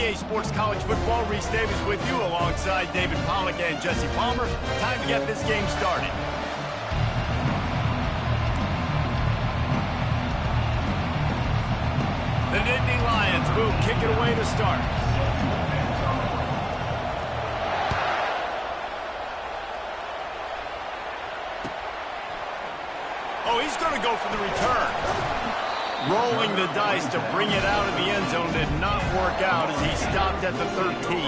EA Sports College Football. Reese Davis with you alongside David Pollack and Jesse Palmer. Time to get this game started. The Nittany Lions will kick it away to start. Oh, he's going to go for the return. Rolling the dice to bring it out of the end zone did not work out as he stopped at the 13.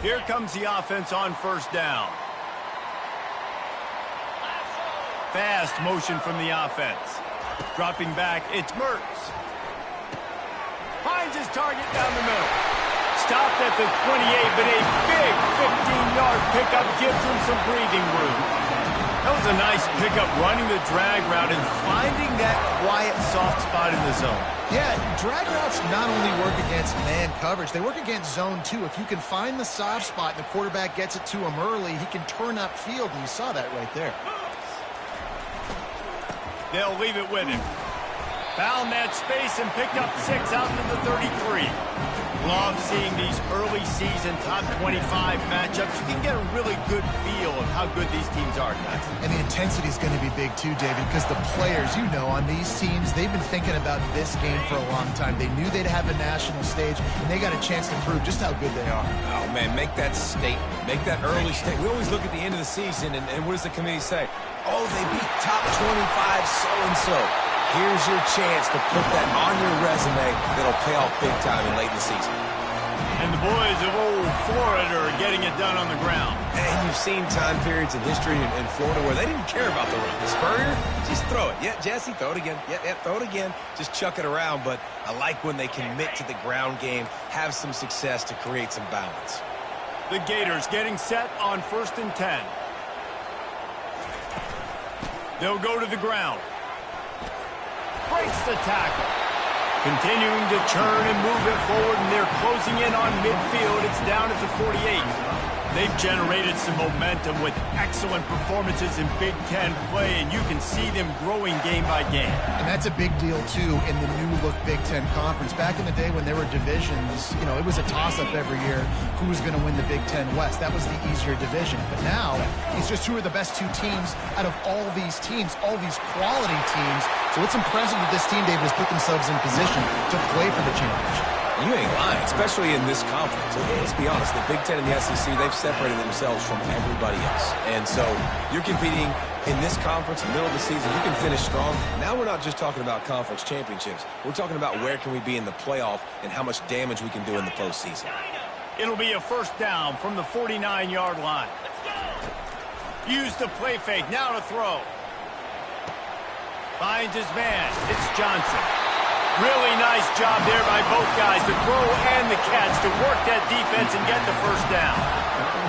Here comes the offense on first down. Fast motion from the offense. Dropping back, it's Mertz. Finds his target down the middle. Stopped at the 28, but a big 15-yard pickup gives him some breathing room. That was a nice pickup, running the drag route and finding that quiet, soft spot in the zone. Yeah, drag routes not only work against man coverage, they work against zone too. If you can find the soft spot and the quarterback gets it to him early, he can turn upfield, and you saw that right there. They'll leave it with him. Found that space and picked up 6 out to the 33. Love seeing these early season top 25 matchups. You can get a really good feel of how good these teams are, guys. And the intensity is going to be big too, David, because the players, you know, on these teams, they've been thinking about this game for a long time. They knew they'd have a national stage, and they got a chance to prove just how good they are. Oh, man, make that statement. Make that early statement. We always look at the end of the season, and what does the committee say? Oh, they beat top 25 so-and-so. Here's your chance to put that on your resume that'll pay off big time in late in the season. And the boys of old Florida are getting it done on the ground. And you've seen time periods in history in Florida where they didn't care about the run. Spurrier, just throw it. Yeah, Jesse, throw it again. Yeah, throw it again. Just chuck it around. But I like when they commit to the ground game, have some success to create some balance. The Gators getting set on 1st and 10. They'll go to the ground. Breaks the tackle. Continuing to churn and move it forward, and they're closing in on midfield. It's down at the 48. They've generated some momentum with excellent performances in Big Ten play, and you can see them growing game by game. And that's a big deal, too, in the new-look Big Ten Conference. Back in the day when there were divisions, you know, it was a toss-up every year who was going to win the Big Ten West. That was the easier division. But now, it's just who are the best two teams out of all these teams, all these quality teams. So it's impressive that this team, David, has put themselves in position to play for the championship. You ain't lying, especially in this conference. Let's be honest, the Big Ten and the SEC, they've separated themselves from everybody else. And so you're competing in this conference, middle of the season, you can finish strong. Now we're not just talking about conference championships. We're talking about where can we be in the playoff and how much damage we can do in the postseason. It'll be a first down from the 49-yard line. Use the play fake, now to throw. Finds his man, it's Johnson. Really nice job there by both guys, the throw and the catch, to work that defense and get the first down.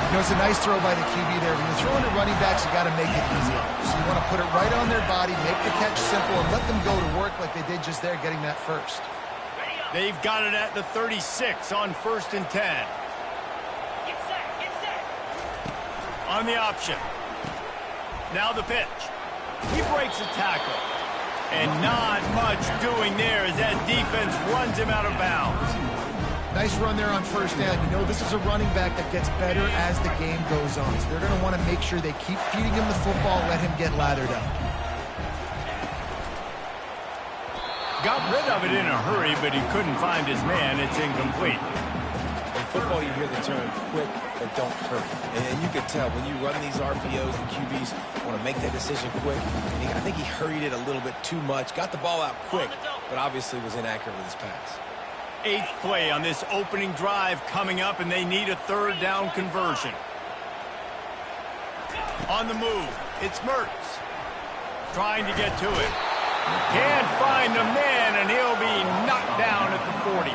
You know, it's a nice throw by the QB there. When you're throwing to running backs, you got to make it easy. So you want to put it right on their body, make the catch simple, and let them go to work like they did just there, getting that first. They've got it at the 36 on 1st and 10. Get set. On the option. Now the pitch. He breaks a tackle. And not much doing there as that defense runs him out of bounds. Nice run there on first down. You know, this is a running back that gets better as the game goes on. So they're going to want to make sure they keep feeding him the football, let him get lathered up. Got rid of it in a hurry, but he couldn't find his man. It's incomplete. In football, you hear the term quick but don't hurt. And you can tell when you run these RPOs, the QBs want to make that decision quick. And I think he hurried it a little bit too much, got the ball out quick, but obviously was inaccurate with his pass. 8th play on this opening drive coming up, and they need a 3rd down conversion. On the move, it's Mertz. Trying to get to it. Can't find the man, and he'll be knocked down at the 40.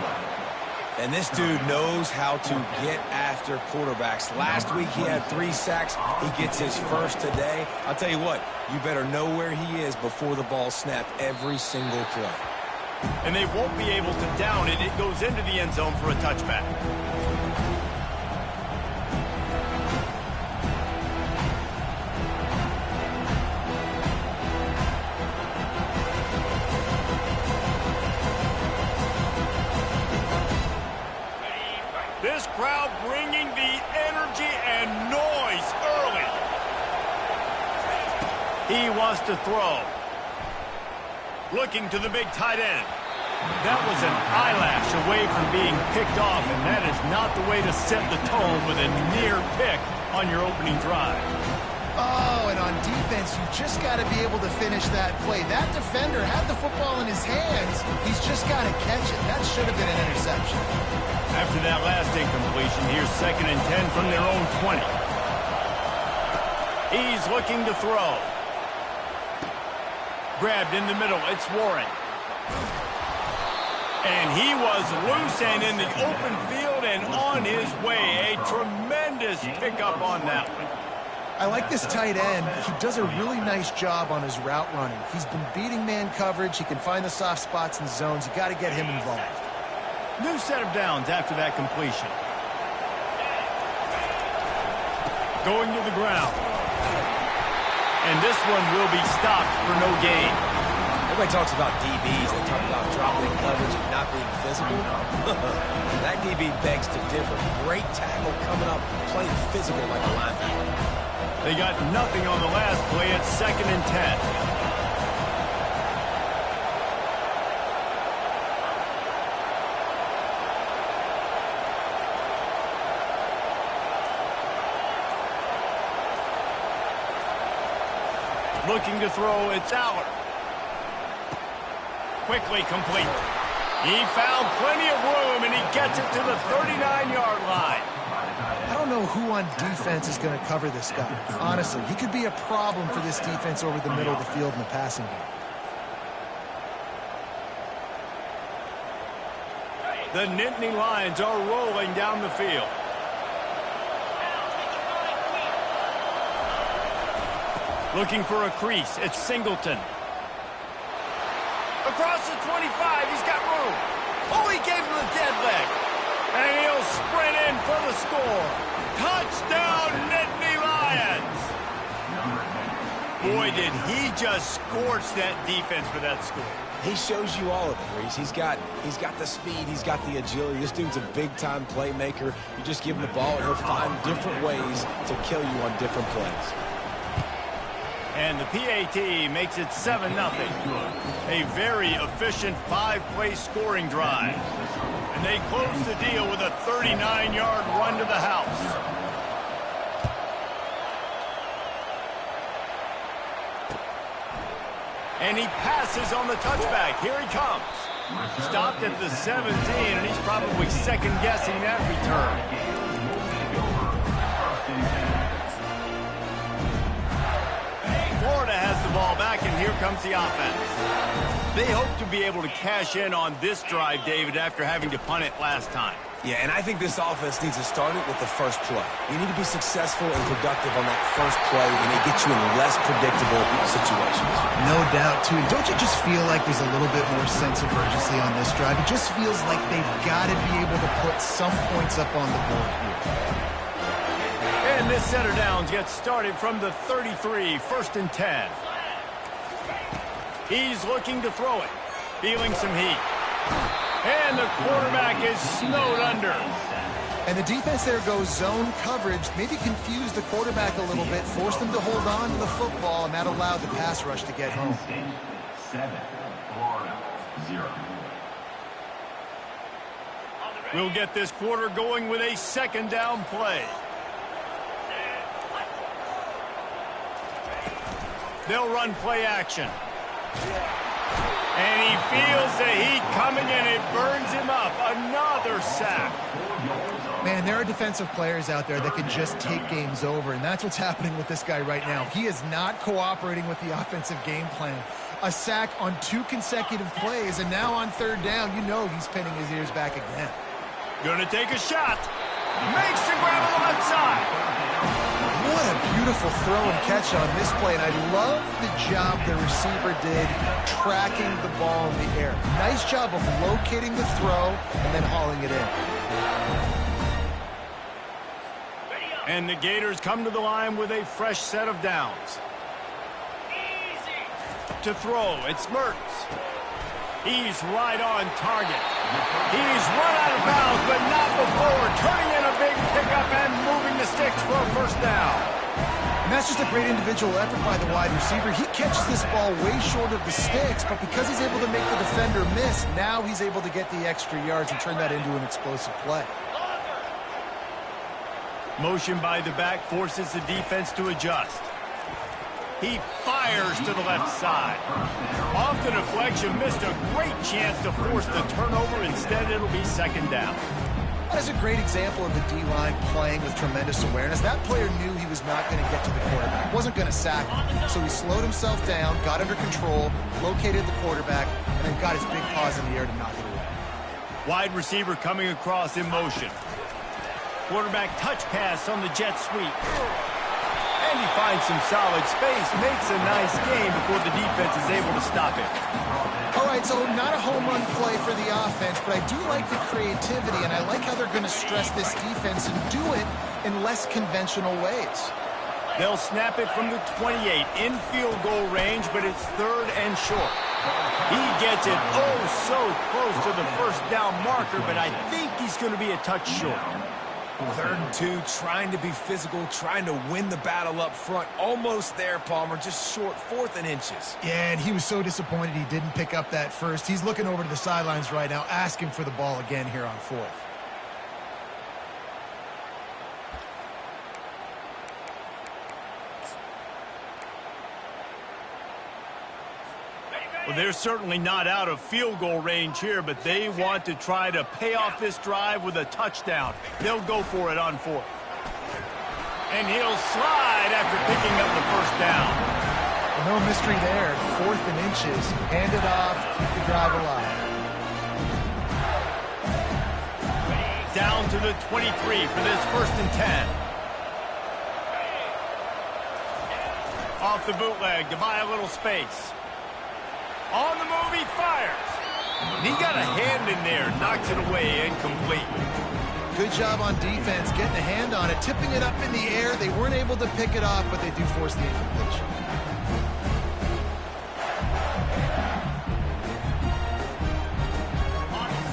And this dude knows how to get after quarterbacks. Last week he had 3 sacks. He gets his first today. I'll tell you what, you better know where he is before the ball snapped every single play. And they won't be able to down it. It goes into the end zone for a touchback. He wants to throw. Looking to the big tight end. That was an eyelash away from being picked off, and that is not the way to set the tone with a near pick on your opening drive. Oh, and on defense, you just got to be able to finish that play. That defender had the football in his hands. He's just got to catch it. That should have been an interception. After that last incompletion, here's 2nd and 10 from their own 20. He's looking to throw. Grabbed in the middle. It's Warren. And he was loose and in the open field and on his way. A tremendous pickup on that one. I like this tight end. He does a really nice job on his route running. He's been beating man coverage. He can find the soft spots and zones. You got to get him involved. New set of downs after that completion. Going to the ground. And this one will be stopped for no gain. Everybody talks about DBs. They talk about dropping coverage and not being physical. That DB begs to differ. Great tackle coming up, playing physical like a linebacker. They got nothing on the last play. It's 2nd and 10. Looking to throw, it's Aller. Quickly complete. He found plenty of room, and he gets it to the 39-yard line. I don't know who on defense is going to cover this guy. Honestly, he could be a problem for this defense over the middle of the field in the passing game. The Nittany Lions are rolling down the field. Looking for a crease. It's Singleton. Across the 25. He's got room. Oh, he gave him the dead leg. And he'll sprint in for the score. Touchdown, Nittany Lions. Boy, did he just scorch that defense for that score. He shows you all of it, Reese. He's got the speed. He's got the agility. This dude's a big-time playmaker. You just give him the ball, and he'll find different ways to kill you on different plays. And the PAT makes it 7-0. A very efficient 5-play scoring drive. And they close the deal with a 39-yard run to the house. And he passes on the touchback. Here he comes. Stopped at the 17, and he's probably second-guessing that return. Florida has the ball back, and here comes the offense. They hope to be able to cash in on this drive, David, after having to punt it last time. Yeah, and I think this offense needs to start it with the first play. You need to be successful and productive on that first play, and it gets you in less predictable situations. No doubt, too. Don't you just feel like there's a little bit more sense of urgency on this drive? It just feels like they've got to be able to put some points up on the board here. And this set of downs gets started from the 33, 1st and 10. He's looking to throw it, feeling some heat. And the quarterback is snowed under. And the defense there goes zone coverage, maybe confuse the quarterback a little bit, force them to hold on to the football, and that allowed the pass rush to get home. 7, Florida, 0. We'll get this quarter going with a 2nd down play. They'll run play action. And he feels the heat coming, and it burns him up. Another sack. Man, there are defensive players out there that can just take games over, and that's what's happening with this guy right now. He is not cooperating with the offensive game plan. A sack on 2 consecutive plays, and now on 3rd down, you know he's pinning his ears back again. Gonna take a shot. Makes the grab on the left side. What a beautiful throw and catch on this play, and I love the job the receiver did tracking the ball in the air. Nice job of locating the throw and then hauling it in. And the Gators come to the line with a fresh set of downs. To throw, it's Mertz. He's right on target. He's run out of bounds, but not before. Turning in a big pickup and moving the sticks for a 1st down. And that's just a great individual effort by the wide receiver. He catches this ball way short of the sticks, but because he's able to make the defender miss, now he's able to get the extra yards and turn that into an explosive play. Motion by the back forces the defense to adjust. He fires to the left side. Off the deflection, missed a great chance to force the turnover. Instead, it'll be second down. That is a great example of the D-line playing with tremendous awareness. That player knew he was not going to get to the quarterback, wasn't going to sack him. So he slowed himself down, got under control, located the quarterback, and then got his big paws in the air to knock it away. Wide receiver coming across in motion. Quarterback touch pass on the jet sweep. And he finds some solid space, makes a nice game before the defense is able to stop it. All right, so not a home run play for the offense, but I do like the creativity, and I like how they're going to stress this defense and do it in less conventional ways. They'll snap it from the 28 in field goal range, but it's third and short. He gets it so close to the first down marker, but I think he's going to be a touch short. 3rd and 2, trying to be physical, trying to win the battle up front. Almost there, Palmer, just short, 4th and inches. Yeah, and he was so disappointed he didn't pick up that first. He's looking over to the sidelines right now, asking for the ball again here on 4th. Well, they're certainly not out of field goal range here, but they want to try to pay off this drive with a touchdown. They'll go for it on 4th. And he'll slide after picking up the first down. Well, no mystery there. 4th and inches. Hand it off. Keep the drive alive. Down to the 23 for this 1st and 10. Off the bootleg to buy a little space. On the move, he fires. He got a hand in there, knocks it away, incomplete. Good job on defense, getting a hand on it, tipping it up in the air. They weren't able to pick it off, but they do force the incompletion.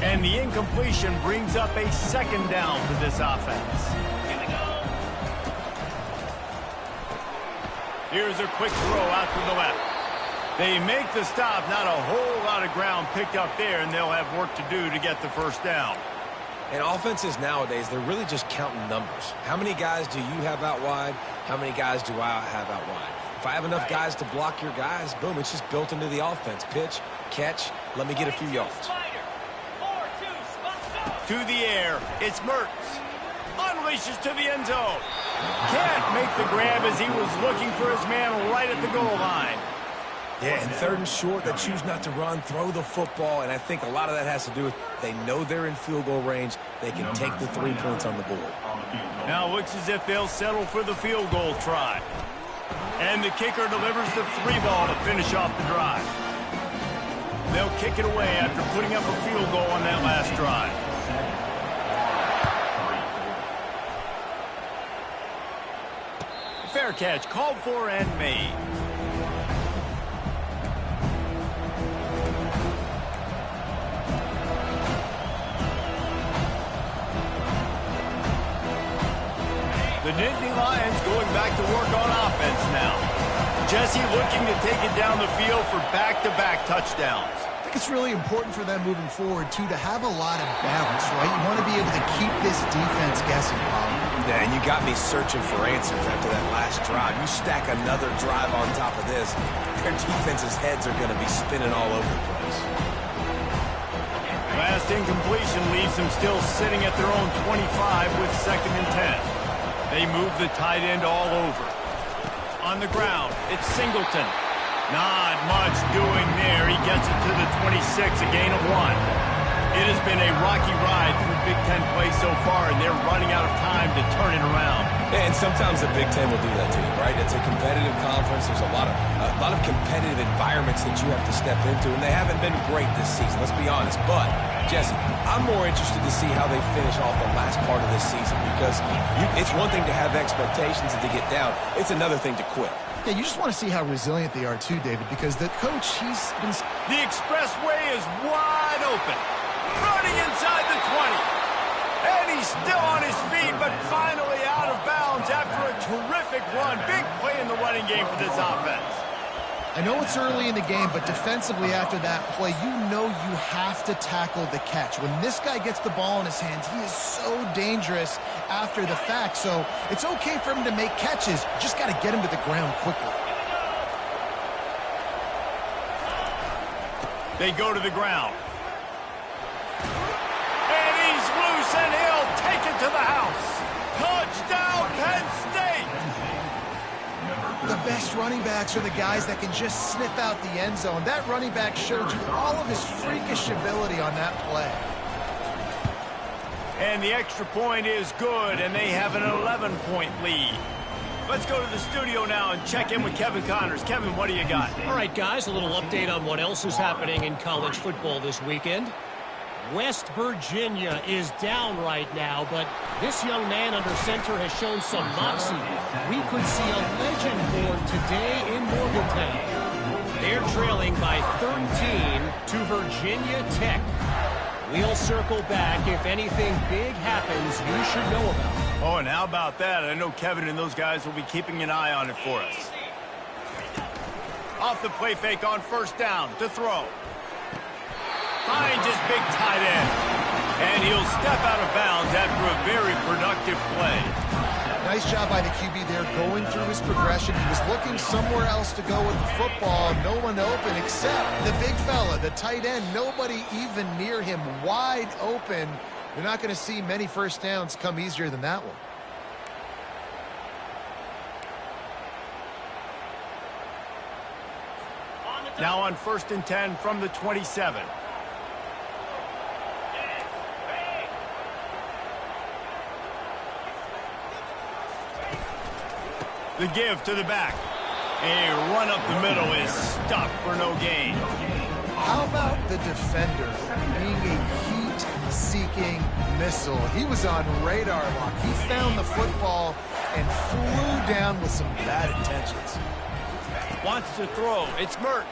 And the incompletion brings up a 2nd down for this offense. Here's a quick throw out to the left. They make the stop, not a whole lot of ground picked up there, and they'll have work to do to get the first down. And offenses nowadays, they're really just counting numbers. How many guys do you have out wide? How many guys do I have out wide? If I have enough guys to block your guys, boom, it's just built into the offense. Pitch, catch, let me get a few yards. To the air, it's Mertz. Unleashes to the end zone. Can't make the grab as he was looking for his man right at the goal line. Yeah, and 3rd and short, they choose not to run, throw the football, and I think a lot of that has to do with they know they're in field goal range. They can take the 3 points on the board. Now looks as if they'll settle for the field goal try. And the kicker delivers the 3 ball to finish off the drive. They'll kick it away after putting up a field goal on that last drive. Fair catch, called for and made. The Nittany Lions going back to work on offense now. Jesse looking to take it down the field for back-to-back touchdowns. I think it's really important for them moving forward, too, to have a lot of balance, right? You want to be able to keep this defense guessing, Bob. Yeah, and you got me searching for answers after that last drive. You stack another drive on top of this, their defense's heads are going to be spinning all over the place. Last incompletion leaves them still sitting at their own 25 with 2nd and 10. They move the tight end all over. On the ground, it's Singleton. Not much doing there. He gets it to the 26, a gain of 1. It has been a rocky ride through Big Ten play so far, and they're running out of time to turn it around. And sometimes the Big Ten will do that to you, right? It's a competitive conference. There's a lot of competitive environments that you have to step into, and they haven't been great this season, let's be honest. But, Jesse, I'm more interested to see how they finish off the last part of this season because it's one thing to have expectations and to get down. It's another thing to quit. Yeah, you just want to see how resilient they are too, David, because the coach, he's been... The expressway is wide open. Running inside the 20. And he's still on his feet, but finally out of bounds after a terrific run. Big play in the running game for this offense. I know it's early in the game, but defensively after that play, you know you have to tackle the catch. When this guy gets the ball in his hands, he is so dangerous after the fact. So it's okay for him to make catches. You just got to get him to the ground quickly. They go to the ground. And he's loose, and he'll take it to the house. Touchdown, Penn State! The best running backs are the guys that can just sniff out the end zone. That running back showed you all of his freakish ability on that play. And the extra point is good, and they have an 11-point lead. Let's go to the studio now and check in with Kevin Connors. Kevin, what do you got? All right, guys, a little update on what else is happening in college football this weekend. West Virginia is down right now, but this young man under center has shown some moxie. We could see a legend born today in Morgantown. They're trailing by 13 to Virginia Tech. We'll circle back. If anything big happens, you should know about it. Oh, and how about that? I know Kevin and those guys will be keeping an eye on it for us. Off the play fake on first down to throw. Finds his big tight end. And he'll step out of bounds after a very productive play. Nice job by the QB there going through his progression. He was looking somewhere else to go with the football. No one open except the big fella, the tight end. Nobody even near him, wide open. You're not going to see many first downs come easier than that one. Now on 1st and 10 from the 27. The give to the back. A run up the middle is stuffed for no gain. How about the defender being a heat-seeking missile? He was on radar lock. He found the football and flew down with some bad intentions. Wants to throw. It's Mertz.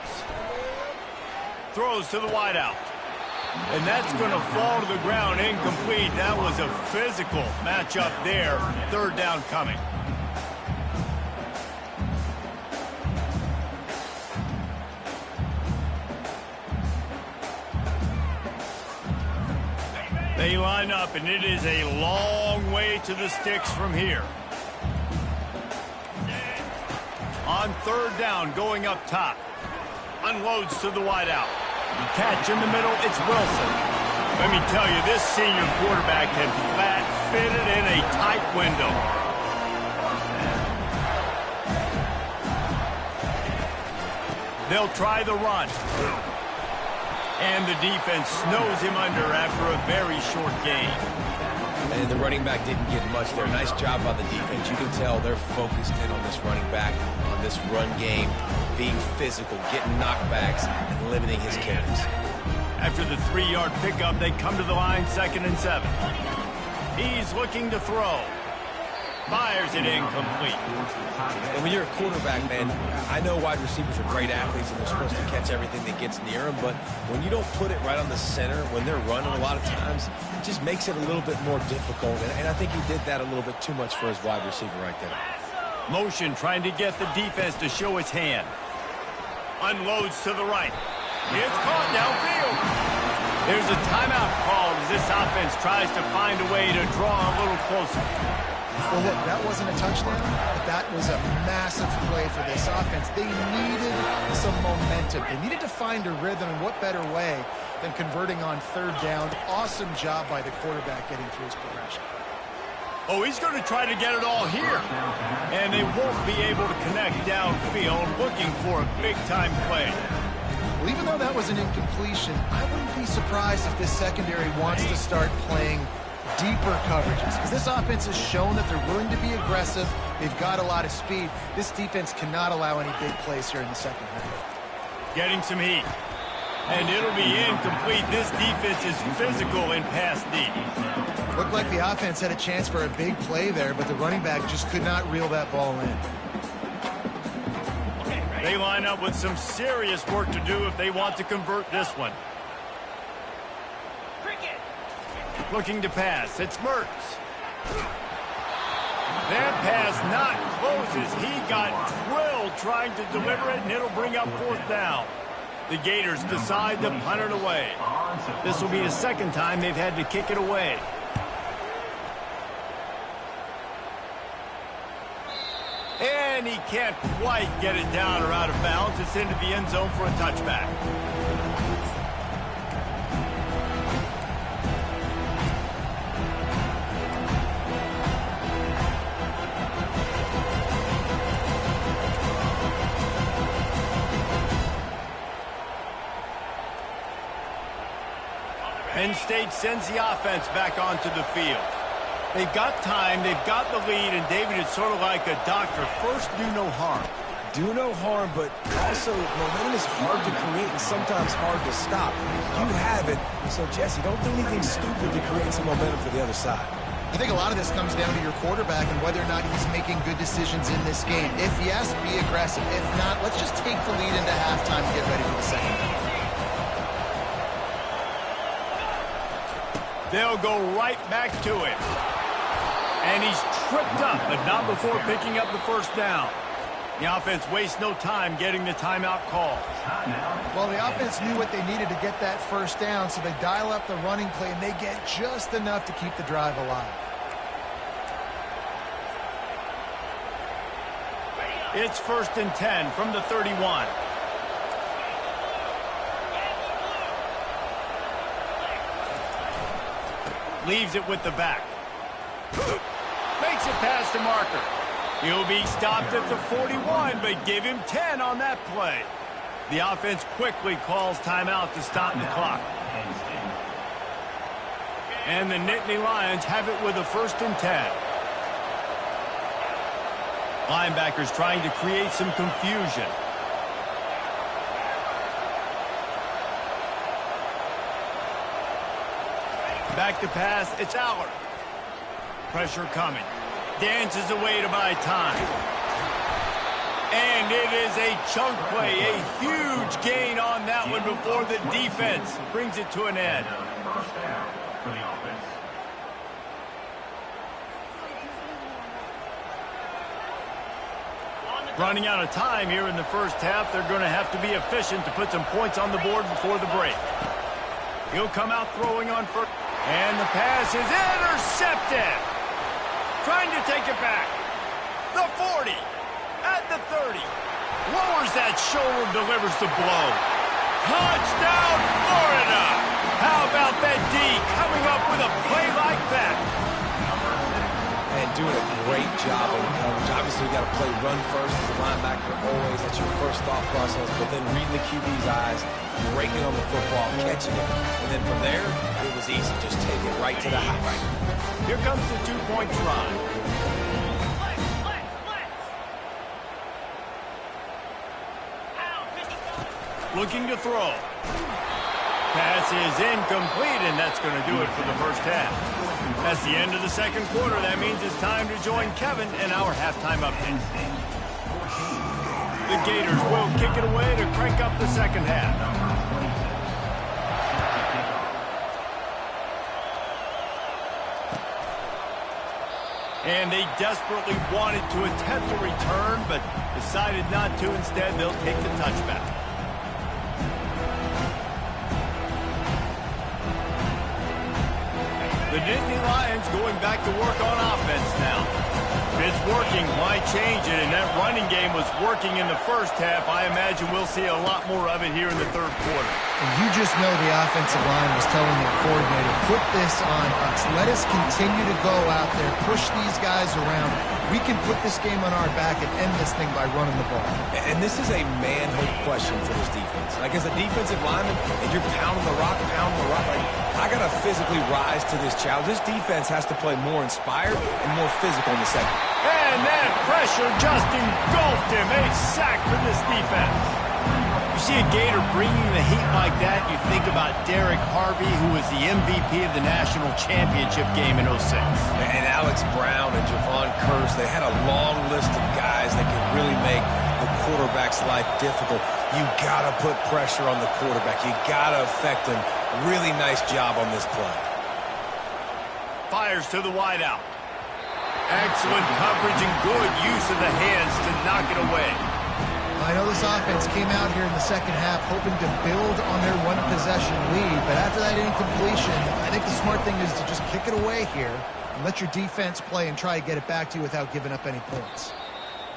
Throws to the wideout. And that's going to fall to the ground incomplete. That was a physical matchup there. 3rd down coming. They line up, and it is a long way to the sticks from here. On 3rd down, going up top. Unloads to the wideout. Catch in the middle, it's Wilson. Let me tell you, this senior quarterback had flat fitted in a tight window. They'll try the run. And the defense snows him under after a very short gain. And the running back didn't get much there. Nice job by the defense. You can tell they're focused in on this running back, on this run game, being physical, getting knockbacks, and limiting his carries. After the 3-yard pickup, they come to the line 2nd and 7. He's looking to throw. Fires it incomplete. And when you're a quarterback, man, I know wide receivers are great athletes and they're supposed to catch everything that gets near them, but when you don't put it right on the center, when they're running a lot of times, it just makes it a little bit more difficult. And I think he did that a little bit too much for his wide receiver right there. Motion trying to get the defense to show his hand. Unloads to the right. It's caught downfield. There's a timeout called as this offense tries to find a way to draw a little closer. Well, look, that wasn't a touchdown, but that was a massive play for this offense. They needed some momentum. They needed to find a rhythm, and what better way than converting on 3rd down. Awesome job by the quarterback getting through his progression. Oh, he's going to try to get it all here. And they won't be able to connect downfield, looking for a big-time play. Well, even though that was an incompletion, I wouldn't be surprised if this secondary wants to start playing deeper coverages, because this offense has shown that they're willing to be aggressive. They've got a lot of speed. This defense cannot allow any big plays here in the second half. Getting some heat. And it'll be incomplete. This defense is physical in pass deep. Looked like the offense had a chance for a big play there, but the running back just could not reel that ball in. They line up with some serious work to do if they want to convert this one. Looking to pass. It's Mertz. That pass not closes. He got drilled trying to deliver it, and it'll bring up 4th down. The Gators decide to punt it away. This will be the second time they've had to kick it away. And he can't quite get it down or out of bounds. It's into the end zone for a touchback. Penn State sends the offense back onto the field. They've got time, they've got the lead, and David, it's sort of like a doctor. First, do no harm. Do no harm, but also momentum is hard to create and sometimes hard to stop. You have it, so Jesse, don't do anything stupid to create some momentum for the other side. I think a lot of this comes down to your quarterback and whether or not he's making good decisions in this game. If yes, be aggressive. If not, let's just take the lead into halftime and get ready for the second half. They'll go right back to it. And he's tripped up, but not before picking up the 1st down. The offense wastes no time getting the timeout call. Well, the offense knew what they needed to get that 1st down, so they dial up the running play, and they get just enough to keep the drive alive. It's 1st and 10 from the 31. Leaves it with the back. Makes it past the marker. He'll be stopped at the 41, but give him 10 on that play. The offense quickly calls timeout to stop the clock. And the Nittany Lions have it with a 1st and 10. Linebackers trying to create some confusion. Back to pass, it's Allard. Pressure coming. Dances away to buy time. And it is a chunk play, a huge gain on that one before the defense brings it to an end. First down for the offense. Running out of time here in the 1st half. They're going to have to be efficient to put some points on the board before the break. He'll come out throwing on first. And the pass is intercepted. Trying to take it back. The 40. At the 30. Lowers that shoulder, delivers the blow. Touchdown, Florida. How about that D coming up with a play like that? And doing a great job on the coverage. Obviously, you got to play run first as a linebacker always. That's your first thought process. But then reading the QB's eyes, breaking on the football, catching it. And then from there, it was easy. Just take it right to the hot right. Here comes the 2-point try. Looking to throw. Pass is incomplete, and that's going to do it for the 1st half. That's the end of the 2nd quarter. That means it's time to join Kevin in our halftime update. The Gators will kick it away to crank up the 2nd half. And they desperately wanted to attempt a return, but decided not to. Instead, they'll take the touchback. The Nittany Lions going back to work on offense now. If it's working, why change it? And that running game was working in the 1st half. I imagine we'll see a lot more of it here in the 3rd quarter. And you just know the offensive line was telling their coordinator, put this on us. Let us continue to go out there, push these guys around. We can put this game on our back and end this thing by running the ball. And this is a manhood question for this defense. Like, as a defensive lineman, and you're pounding the rock, like, I got to physically rise to this challenge. This defense has to play more inspired and more physical in the second. And that pressure just engulfed him. A sack for this defense. You see a Gator bringing the heat like that, you think about Derek Harvey, who was the MVP of the national championship game in 06. And Alex Brown and Javon Curse, they had a long list of guys that could really make the quarterback's life difficult. You got to put pressure on the quarterback. You got to affect him. Really nice job on this play. Fires to the wideout. Excellent coverage and good use of the hands to knock it away. I know this offense came out here in the second half hoping to build on their one-possession lead, but after that incompletion, I think the smart thing is to just kick it away here and let your defense play and try to get it back to you without giving up any points.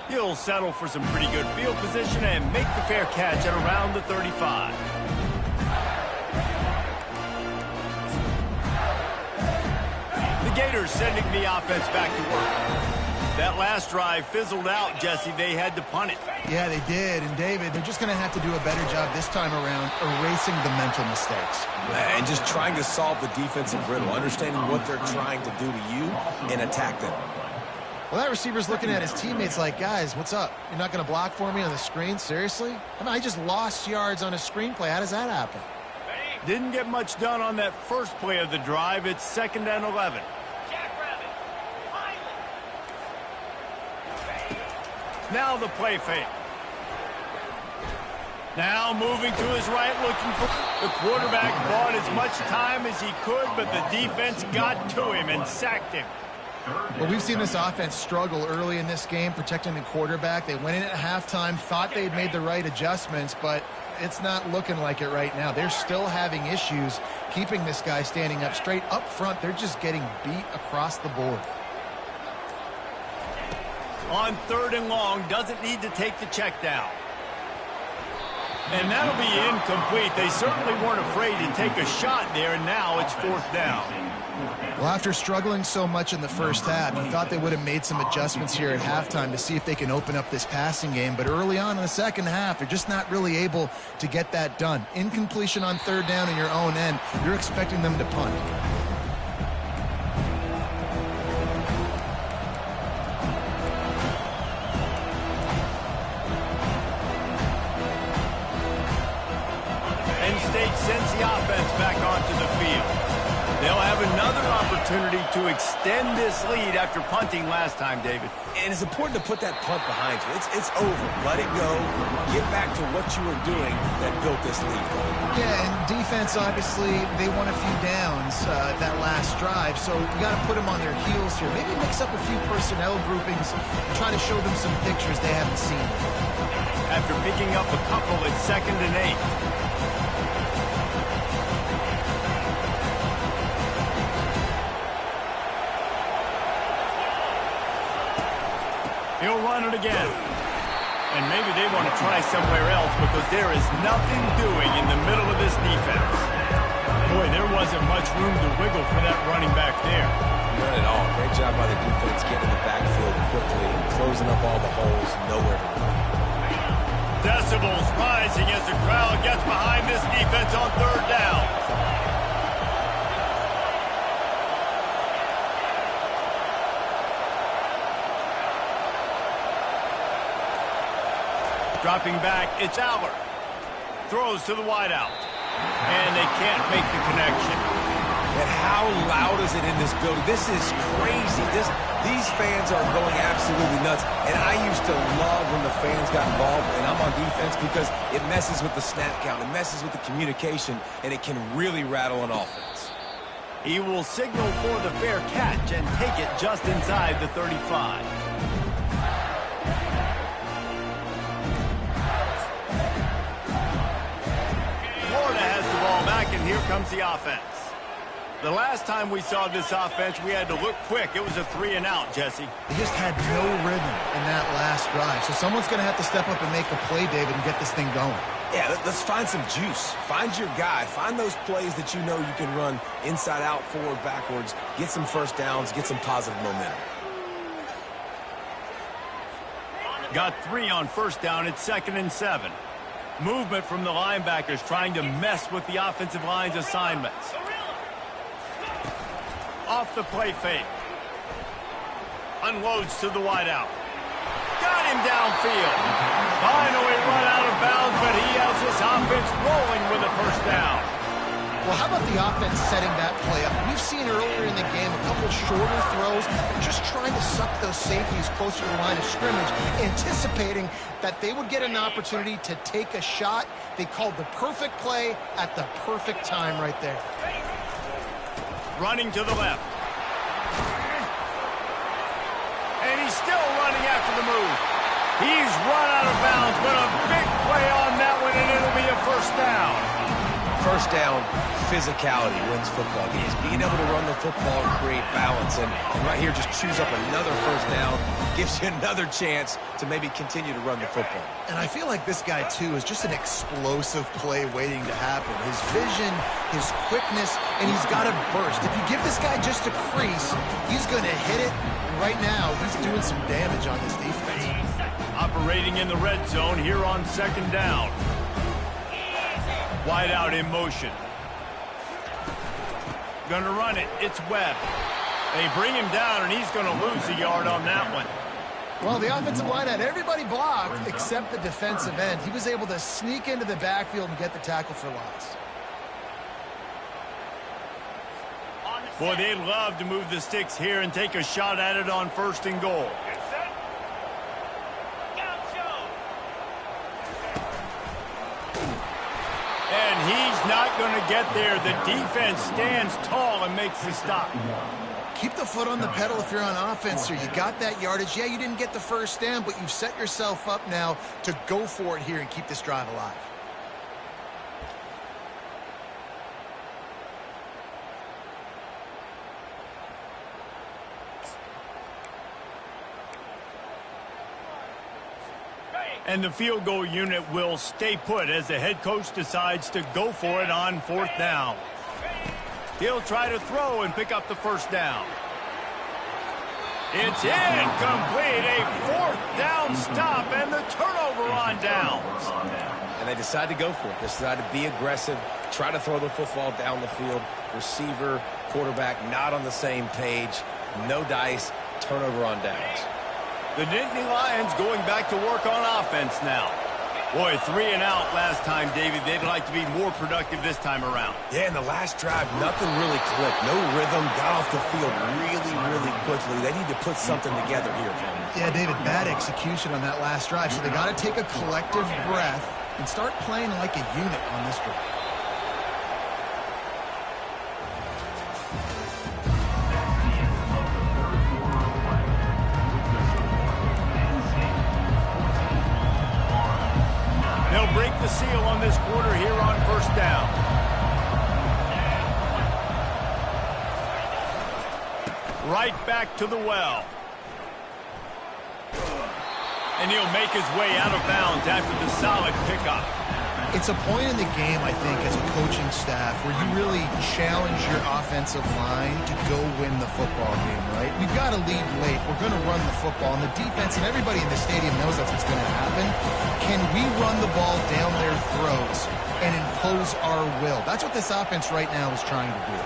He'll settle for some pretty good field position and make the fair catch at around the 35. The Gators sending the offense back to work. That last drive fizzled out, Jesse. They had to punt it. Yeah, they did. And, David, they're just going to have to do a better job this time around erasing the mental mistakes. And just trying to solve the defensive riddle, understanding what they're trying to do to you and attack them. Well, that receiver's looking at his teammates like, guys, what's up? You're not going to block for me on the screen? Seriously? I mean, I just lost yards on a screenplay. How does that happen? Didn't get much done on that first play of the drive. It's 2nd and 11. Now the play fake. Now moving to his right, looking for the quarterback. Bought as much time as he could, but the defense got to him and sacked him. Well, we've seen this offense struggle early in this game protecting the quarterback. They went in at halftime, thought they'd made the right adjustments, but it's not looking like it right now. They're still having issues keeping this guy standing up straight. Up front, they're just getting beat across the board. On 3rd and long, doesn't need to take the check down. And that'll be incomplete. They certainly weren't afraid to take a shot there, and now it's 4th down. Well, after struggling so much in the first half, you thought they would have made some adjustments here at halftime to see if they can open up this passing game. But early on in the second half, they're just not really able to get that done. Incompletion on 3rd down in your own end, you're expecting them to punt. Sends the offense back onto the field. They'll have another opportunity to extend this lead after punting last time, David. And it's important to put that punt behind you. It's over. Let it go. Get back to what you were doing that built this lead. Yeah, and defense, obviously, they won a few downs that last drive, so you got to put them on their heels here. Maybe mix up a few personnel groupings and try to show them some pictures they haven't seen. After picking up a couple, it's 2nd and 8. He'll run it again. And maybe they want to try somewhere else because there is nothing doing in the middle of this defense. Boy, there wasn't much room to wiggle for that running back there. Not at all. Great job by the defense getting in the backfield quickly and closing up all the holes. Nowhere to run. Decibels rising as the crowd gets behind this defense on 3rd down. Dropping back, it's Aller. Throws to the wideout. And they can't make the connection. And how loud is it in this building? This is crazy. These fans are going absolutely nuts. And I used to love when the fans got involved, and I'm on defense, because it messes with the snap count. It messes with the communication, and it can really rattle an offense. He will signal for the fair catch and take it just inside the 35. And here comes the offense. The last time we saw this offense, we had to look quick. It was a 3-and-out, Jesse. They just had no rhythm in that last drive. So someone's going to have to step up and make a play, David, and get this thing going. Yeah, let's find some juice. Find your guy. Find those plays that you know you can run inside out, forward, backwards. Get some first downs. Get some positive momentum. Got 3 on 1st down. It's 2nd and 7. Movement from the linebackers trying to mess with the offensive line's assignments. Off the play fake. Unloads to the wideout. Got him downfield. Finally run out of bounds, but he has his offense rolling with a 1st down. Well, how about the offense setting that play up? We've seen earlier in the game a couple shorter throws, just trying to suck those safeties closer to the line of scrimmage, anticipating that they would get an opportunity to take a shot. They called the perfect play at the perfect time right there. Running to the left. for the move. He's run out of bounds, but a big play on that one, and it'll be a first down. First down, physicality wins football games. Being able to run the football and create balance. And right here, just chews up another first down, gives you another chance to maybe continue to run the football. And I feel like this guy, too, is just an explosive play waiting to happen. His vision, his quickness, and he's got a burst. If you give this guy just a crease, he's going to hit it. And right now, he's doing some damage on this defense. Operating in the red zone here on second down. Wide out in motion. Gonna run it. It's Webb. They bring him down, and he's going to lose a yard on that one. Well, the offensive line had everybody blocked except the defensive end. He was able to sneak into the backfield and get the tackle for loss. Boy, they'd love to move the sticks here and take a shot at it on first and goal. And he's not going to get there. The defense stands tall and makes the stop. Keep the foot on the pedal if you're on offense here. You got that yardage. Yeah, you didn't get the first down, but you've set yourself up now to go for it here and keep this drive alive. And the field goal unit will stay put as the head coach decides to go for it on fourth down. He'll try to throw and pick up the first down. It's incomplete. A fourth down stop and the turnover on downs. And they decide to go for it. They decide to be aggressive, try to throw the football down the field. Receiver, quarterback, not on the same page. No dice, turnover on downs. The Nittany Lions going back to work on offense now. Boy, 3 and out last time, David. They'd like to be more productive this time around. Yeah, in the last drive, nothing really clicked. No rhythm, got off the field really quickly. They need to put something together here, Coleman. Yeah, David, bad execution on that last drive. So they got to take a collective breath and start playing like a unit on this drive. They'll break the seal on this quarter here on first down. Right back to the well. And he'll make his way out of bounds after the solid pickup. It's a point in the game, I think, as a coaching staff where you really challenge your offensive line to go win the football game, right? We've got to lead late. We're going to run the football. And the defense and everybody in the stadium knows that's what's going to happen. Can we run the ball down their throats and impose our will? That's what this offense right now is trying to do.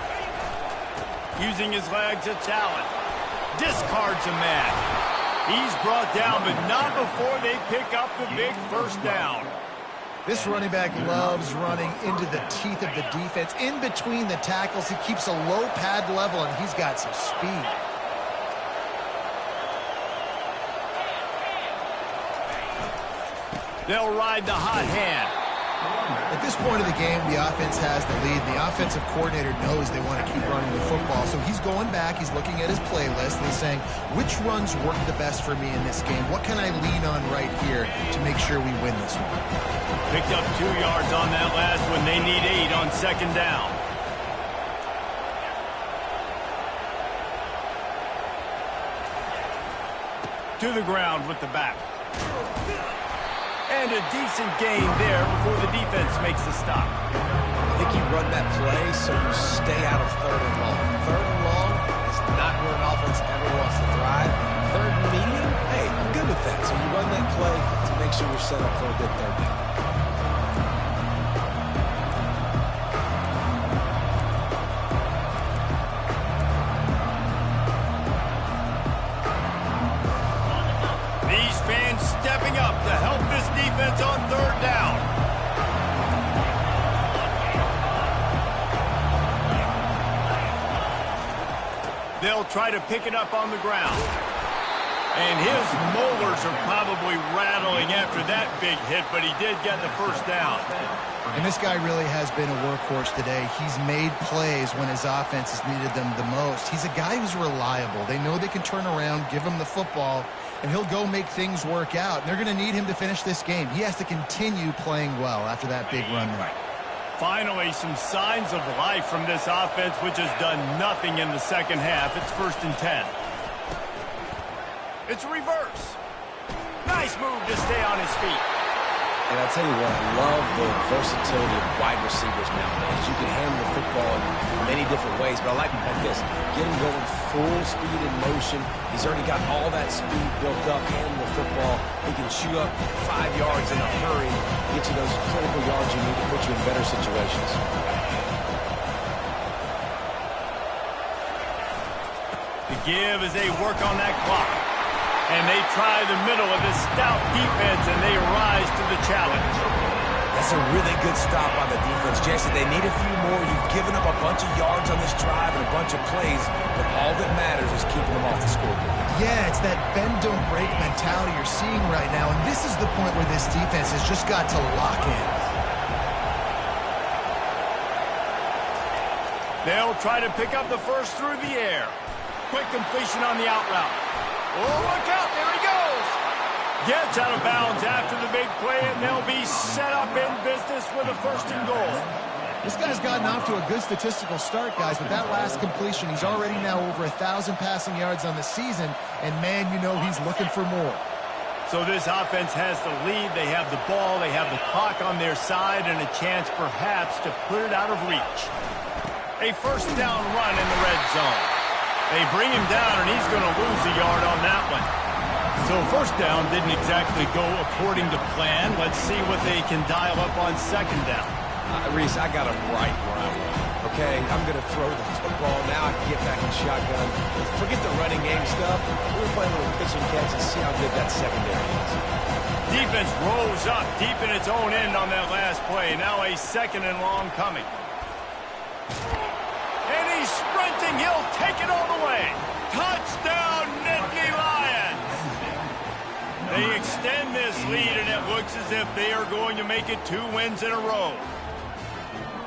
Using his legs, it's Allen. Discards a man. He's brought down, but not before they pick up the big first down. This running back loves running into the teeth of the defense. In between the tackles, he keeps a low pad level, and he's got some speed. They'll ride the hot hand. At this point of the game, the offense has the lead. The offensive coordinator knows they want to keep running the football. So he's going back. He's looking at his playlist. And he's saying, which runs work the best for me in this game? What can I lean on right here to make sure we win this one? Picked up 2 yards on that last one. They need 8 on second down. To the ground with the back. And a decent gain there before the defense makes the stop. I think you run that play so you stay out of third and long. Third and long is not where an offense ever wants to thrive. Third and medium, hey, I'm good with that. So you run that play to make sure you're set up for a good third down. Stepping up to help this defense on third down. They'll try to pick it up on the ground. And his molars are probably rattling after that big hit, but he did get the first down. And this guy really has been a workhorse today. He's made plays when his offense has needed them the most. He's a guy who's reliable. They know they can turn around, give him the football, and he'll go make things work out. And they're going to need him to finish this game. He has to continue playing well after that big run there. Finally, some signs of life from this offense, which has done nothing in the second half. It's 1st and 10. It's a reverse. Nice move to stay on his feet. And I'll tell you what, I love the versatility of wide receivers nowadays. You can handle the football in many different ways, but I like this. Get him going full speed in motion. He's already got all that speed built up, handling the football. He can chew up 5 yards in a hurry, get you those critical yards you need to put you in better situations. The give as they work on that clock. And they try the middle of this stout defense, and they rise to the challenge. That's a really good stop on the defense, Jason. They need a few more. You've given up a bunch of yards on this drive and a bunch of plays, but all that matters is keeping them off the scoreboard. Yeah, it's that bend, don't break mentality you're seeing right now, and this is the point where this defense has just got to lock in. They'll try to pick up the first through the air. Quick completion on the out route. Oh, look out, there he goes. Gets out of bounds after the big play, and they'll be set up in business with a 1st and goal. This guy's gotten off to a good statistical start, guys. With that last completion, he's already now over 1,000 passing yards on the season, and man, you know he's looking for more. So this offense has the lead. They have the ball, they have the clock on their side, and a chance perhaps to put it out of reach. A 1st down run in the red zone. They bring him down, and he's going to lose a yard on that one. So 1st down didn't exactly go according to plan. Let's see what they can dial up on 2nd down. Reese, I got him right where I want. Okay, I'm going to throw the football. Now I can get back in shotgun. Forget the running game stuff. We're playing a little pitch and catch and see how good that secondary is. Defense rose up deep in its own end on that last play. Now a 2nd and long coming. And he's sprinting. He'll take it all the way. Touchdown, Nittany Lions. They extend this lead, and it looks as if they are going to make it 2 wins in a row.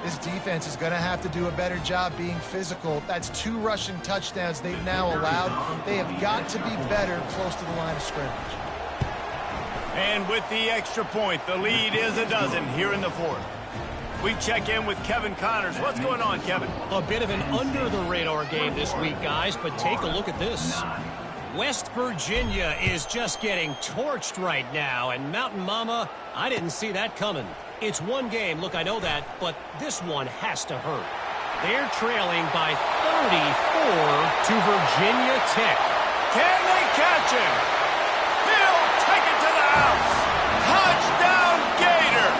This defense is going to have to do a better job being physical. That's 2 rushing touchdowns they've now allowed. They have got to be better close to the line of scrimmage. And with the extra point, the lead is a dozen here in the 4th. We check in with Kevin Connors. What's going on, Kevin? A bit of an under-the-radar game this week, guys, but take a look at this. West Virginia is just getting torched right now, and Mountain Mama, I didn't see that coming. It's one game, look, I know that, but this one has to hurt. They're trailing by 34 to Virginia Tech. Can they catch him? He'll take it to the house. Touchdown, Gator!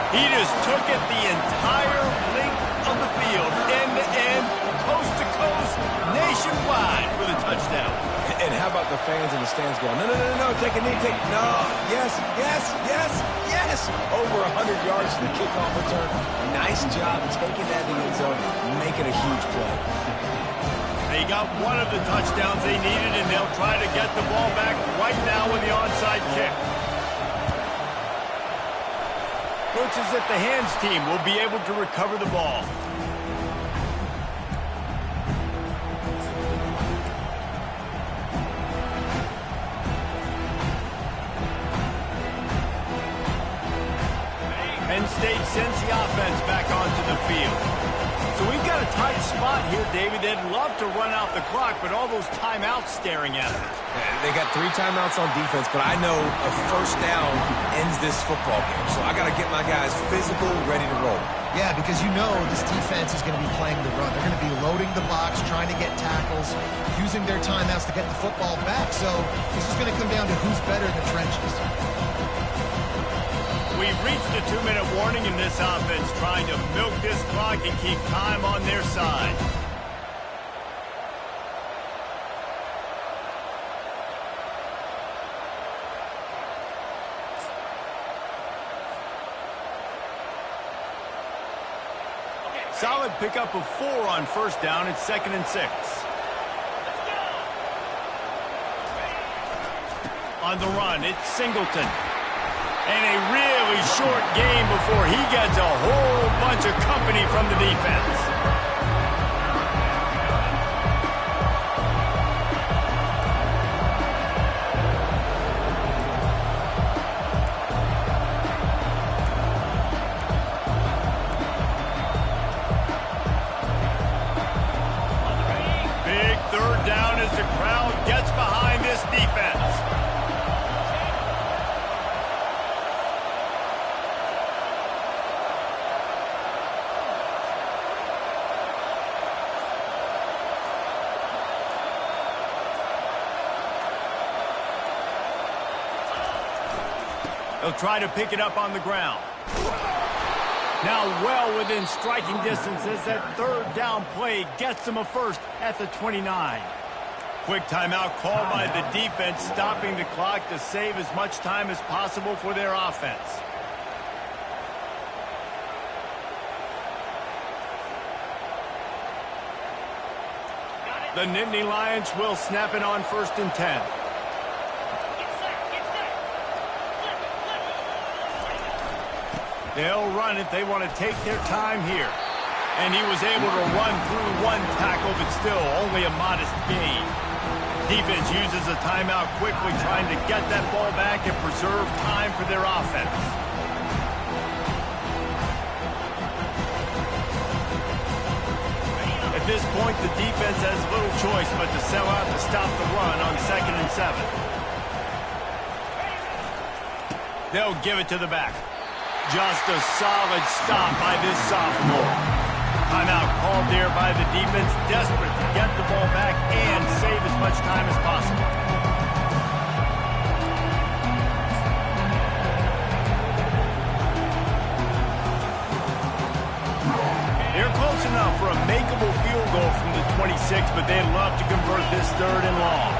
He just took it the entire length of the field, end-to-end, coast-to-coast, nationwide for the touchdown. And how about the fans in the stands going, no, take a knee, no, yes. Over 100 yards to the kickoff return. Nice job taking that in the end zone, making a huge play. They got one of the touchdowns they needed, and they'll try to get the ball back right now with the onside kick. Looks as if the hands team will be able to recover the ball. Penn State sends the offense back onto the field. So we've got a tight spot here, David. They'd love to run out the clock, but all those timeouts staring at them. They got 3 timeouts on defense, but I know a 1st down ends this football game. So I got to get my guys physical, ready to roll. Yeah, because you know this defense is going to be playing the run. They're going to be loading the box, trying to get tackles, using their timeouts to get the football back. So this is going to come down to who's better in the trenches. We've reached the 2-minute warning in this offense, trying to milk this clock and keep time on their side. Solid pickup of 4 on 1st down. It's 2nd and 6. On the run, it's Singleton. And a really short game before he gets a whole bunch of company from the defense. Big third down as the crowd gets behind this defense. They'll try to pick it up on the ground. Now well within striking distance as that third down play gets them a first at the 29. Quick timeout called by the defense, stopping the clock to save as much time as possible for their offense. The Nittany Lions will snap it on 1st and 10. They'll run it. They want to take their time here. And he was able to run through one tackle, but still only a modest gain. Defense uses a timeout quickly, trying to get that ball back and preserve time for their offense. At this point, the defense has little choice but to sell out to stop the run on 2nd and 7. They'll give it to the back. Just a solid stop by this sophomore. Timeout called there by the defense, desperate to get the ball back and save as much time as possible. They're close enough for a makeable field goal from the 26, but they'd love to convert this 3rd and long.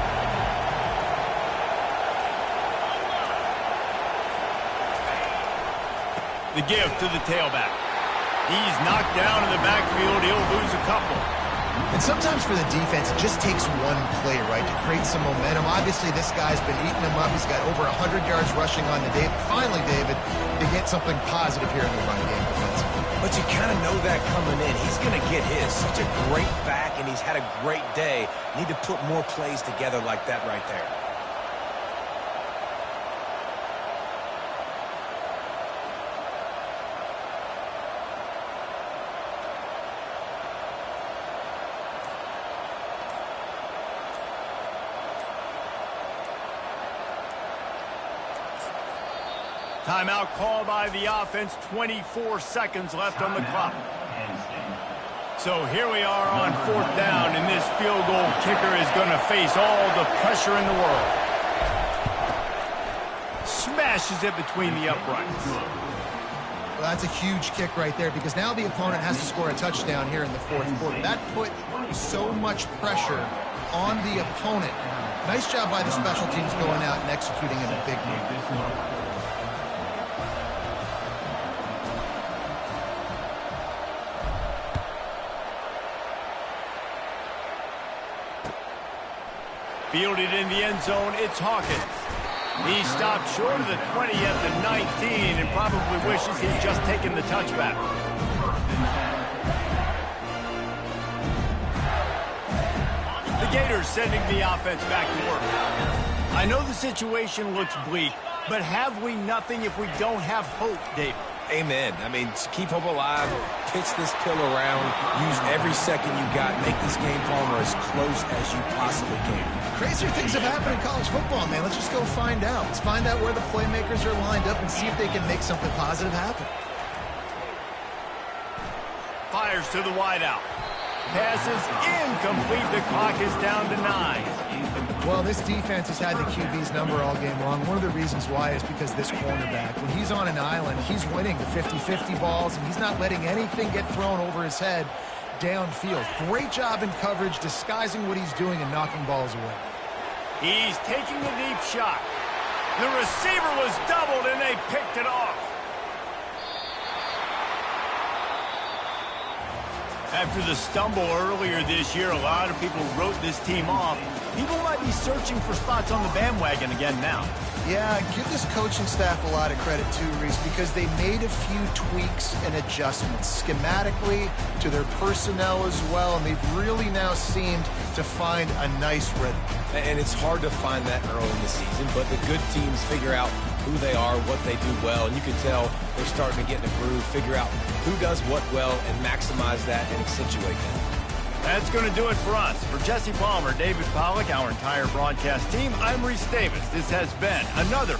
The give to the tailback. He's knocked down in the backfield. He'll lose a couple. And sometimes for the defense, it just takes one play, right, to create some momentum. Obviously, this guy's been eating him up. He's got over 100 yards rushing on the day. Finally, David, they get something positive here in the run game defensively. But you kind of know that coming in. He's going to get his. Such a great back, and he's had a great day. Need to put more plays together like that right there. Timeout called by the offense, 24 seconds left on the clock. So here we are on 4th down, and this field goal kicker is going to face all the pressure in the world. Smashes it between the uprights. Well, that's a huge kick right there because now the opponent has to score a touchdown here in the 4th quarter. That put so much pressure on the opponent. Nice job by the special teams going out and executing in a big move. Fielded in the end zone, it's Hawkins. He stopped short of the 20 at the 19 and probably wishes he'd just taken the touchback. The Gators sending the offense back to work. I know the situation looks bleak, but have we nothing if we don't have hope, David? Amen. I mean, keep hope alive, pitch this pill around, use every second you got, make this game, Palmer, as close as you possibly can. Crazier things have happened in college football, man. Let's just go find out. Let's find out where the playmakers are lined up and see if they can make something positive happen. Fires to the wideout. Passes incomplete. The clock is down to 9. Well, this defense has had the QB's number all game long. One of the reasons why is because this cornerback, when he's on an island, he's winning the 50-50 balls, and he's not letting anything get thrown over his head downfield. Great job in coverage, disguising what he's doing and knocking balls away. He's taking the deep shot. The receiver was doubled, and they picked it off. After the stumble earlier this year, a lot of people wrote this team off. People might be searching for spots on the bandwagon again now. Yeah, give this coaching staff a lot of credit too, Reese, because they made a few tweaks and adjustments schematically to their personnel as well, and they've really now seemed to find a nice rhythm. And it's hard to find that early in the season, but the good teams figure out who they are, what they do well, and you can tell they're starting to get in a groove, figure out who does what well, and maximize that and accentuate that. That's going to do it for us. For Jesse Palmer, David Pollack, our entire broadcast team, I'm Reese Davis. This has been another